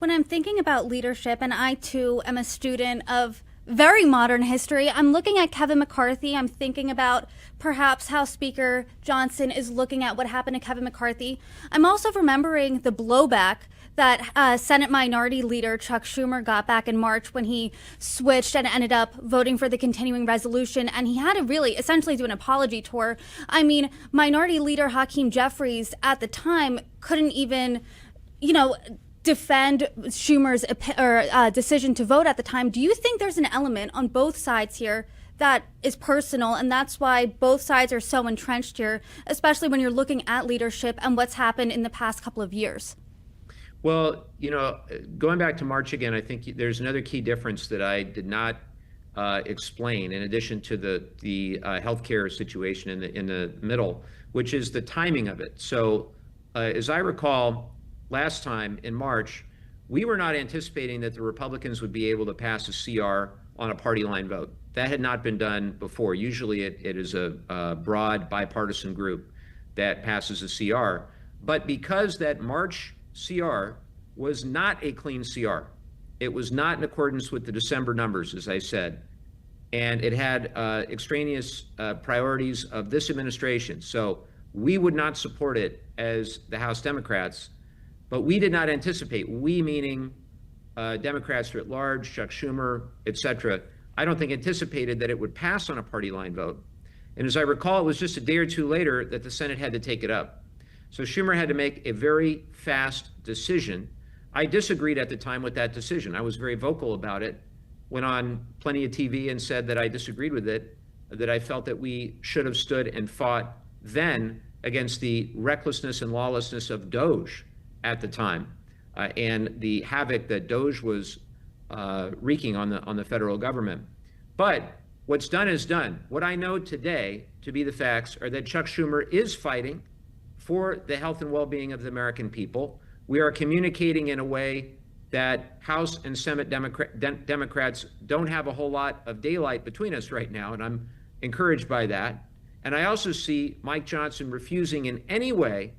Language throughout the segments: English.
When I'm thinking about leadership, and I too am a student of very modern history, I'm looking at Kevin McCarthy. I'm thinking about perhaps how Speaker Johnson is looking at what happened to Kevin McCarthy. I'm also remembering the blowback that Senate Minority Leader Chuck Schumer got back in March when he switched and ended up voting for the continuing resolution. And he had to really essentially do an apology tour. I mean, Minority Leader Hakeem Jeffries at the time couldn't even, you know, defend Schumer's decision to vote at the time. Do you think there's an element on both sides here that is personal, and that's why both sides are so entrenched here, especially when you're looking at leadership and what's happened in the past couple of years? Well, going back to March again, I think there's another key difference that I did not explain, in addition to the healthcare situation in the middle, which is the timing of it. So, as I recall, last time in March, we were not anticipating that the Republicans would be able to pass a CR on a party line vote. That had not been done before. Usually it is a broad bipartisan group that passes a CR. But because that March CR was not a clean CR, it was not in accordance with the December numbers, as I said, and it had extraneous priorities of this administration. So we would not support it as the House Democrats. But we did not anticipate, we meaning Democrats at large, Chuck Schumer, et cetera, I don't think anticipated that it would pass on a party line vote. And as I recall, it was just a day or two later that the Senate had to take it up. So Schumer had to make a very fast decision. I disagreed at the time with that decision. I was very vocal about it, went on plenty of TV and said that I disagreed with it, that I felt that we should have stood and fought then against the recklessness and lawlessness of Doge at the time, and the havoc that Doge was wreaking on the federal government. But what's done is done. What I know today to be the facts are that Chuck Schumer is fighting for the health and well-being of the American people. We are communicating in a way that House and Senate Democrats don't have a whole lot of daylight between us right now, and I'm encouraged by that. And I also see Mike Johnson refusing in any way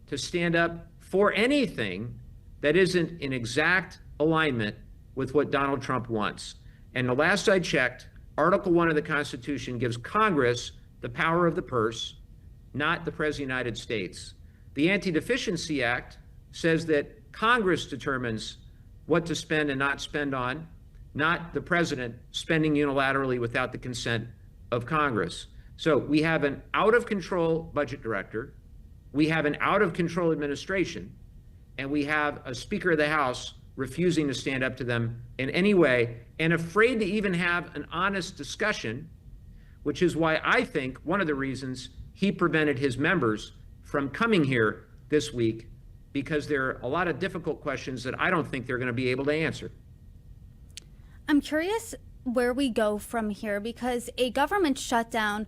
to stand up for anything that isn't in exact alignment with what Donald Trump wants. And the last I checked, Article 1 of the Constitution gives Congress the power of the purse, not the President of the United States. The Anti-Deficiency Act says that Congress determines what to spend and not spend on, not the president spending unilaterally without the consent of Congress. So we have an out-of-control budget director, we have an out-of-control administration, and we have a Speaker of the House refusing to stand up to them in any way and afraid to even have an honest discussion, which is why I think one of the reasons he prevented his members from coming here this week, because there are a lot of difficult questions that I don't think they're going to be able to answer. I'm curious where we go from here, because a government shutdown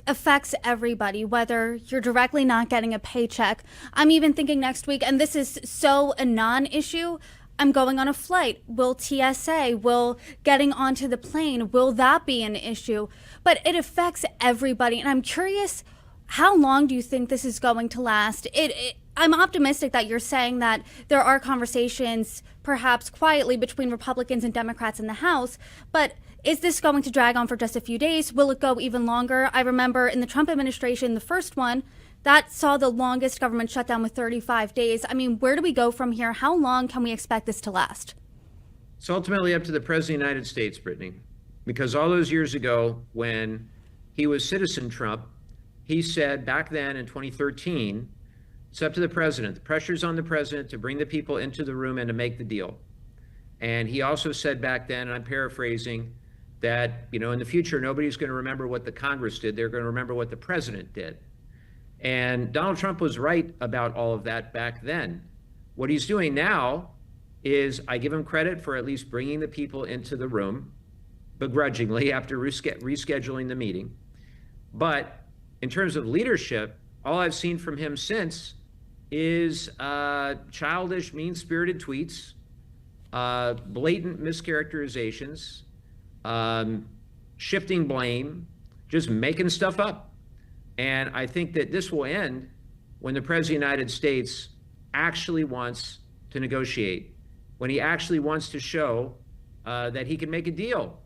affects everybody, whether you're directly not getting a paycheck. I'm even thinking next week, and this is so a non-issue, I'm going on a flight. Will TSA, will getting onto the plane, will that be an issue? But it affects everybody, and I'm curious, how long do you think this is going to last? I'm optimistic that you're saying that there are conversations, perhaps quietly, between Republicans and Democrats in the House, but is this going to drag on for just a few days? Will it go even longer? I remember in the Trump administration, the first one, that saw the longest government shutdown with 35 days. I mean, where do we go from here? How long can we expect this to last? It's ultimately up to the President of the United States, Brittany, because all those years ago when he was Citizen Trump, he said back then in 2013, it's up to the president. The pressure's on the president to bring the people into the room and to make the deal. And he also said back then, and I'm paraphrasing, that, in the future, nobody's going to remember what the Congress did. They're going to remember what the president did. And Donald Trump was right about all of that back then. What he's doing now is, I give him credit for at least bringing the people into the room, begrudgingly, after rescheduling the meeting. But in terms of leadership, all I've seen from him since is childish, mean-spirited tweets, blatant mischaracterizations, shifting blame, just making stuff up. And I think that this will end when the President of the United States actually wants to negotiate, when he actually wants to show that he can make a deal.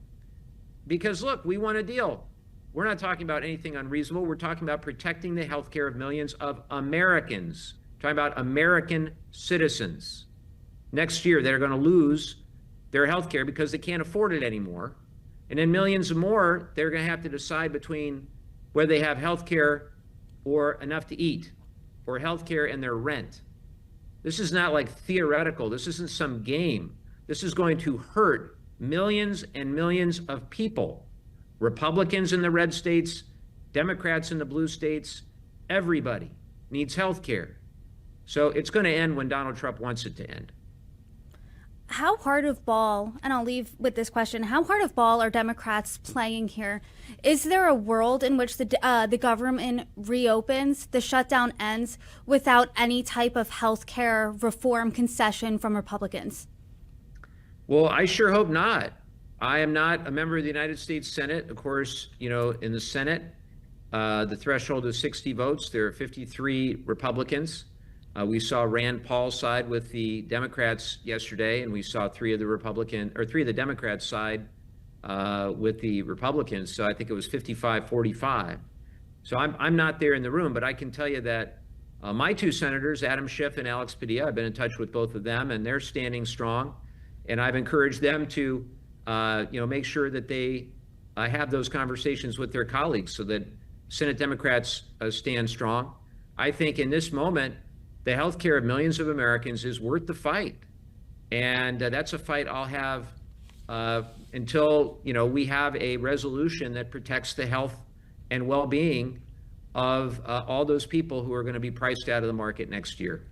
Because look, we want a deal. We're not talking about anything unreasonable. We're talking about protecting the health care of millions of Americans. We're talking about American citizens. Next year, they're going to lose their health care because they can't afford it anymore. And then millions more, they're going to have to decide between whether they have health care or enough to eat, or health care and their rent. This is not like theoretical. This isn't some game. This is going to hurt millions and millions of people. Republicans in the red states, Democrats in the blue states, everybody needs health care. So it's going to end when Donald Trump wants it to end. How hard of ball, and I'll leave with this question, how hard of ball are Democrats playing here? Is there a world in which the government reopens, the shutdown ends, without any type of health care reform concession from Republicans? Well, I sure hope not. I am not a member of the United States Senate. Of course, you know, in the Senate, the threshold is 60 votes. There are 53 Republicans. We saw Rand Paul side with the Democrats yesterday, and we saw three of the Democrats side with the Republicans. So I think it was 55-45. So I'm not there in the room, but I can tell you that my two senators, Adam Schiff and Alex Padilla, I've been in touch with both of them, and they're standing strong. And I've encouraged them to, make sure that they have those conversations with their colleagues so that Senate Democrats stand strong. I think in this moment, the health care of millions of Americans is worth the fight. And that's a fight I'll have until, we have a resolution that protects the health and well-being of all those people who are going to be priced out of the market next year.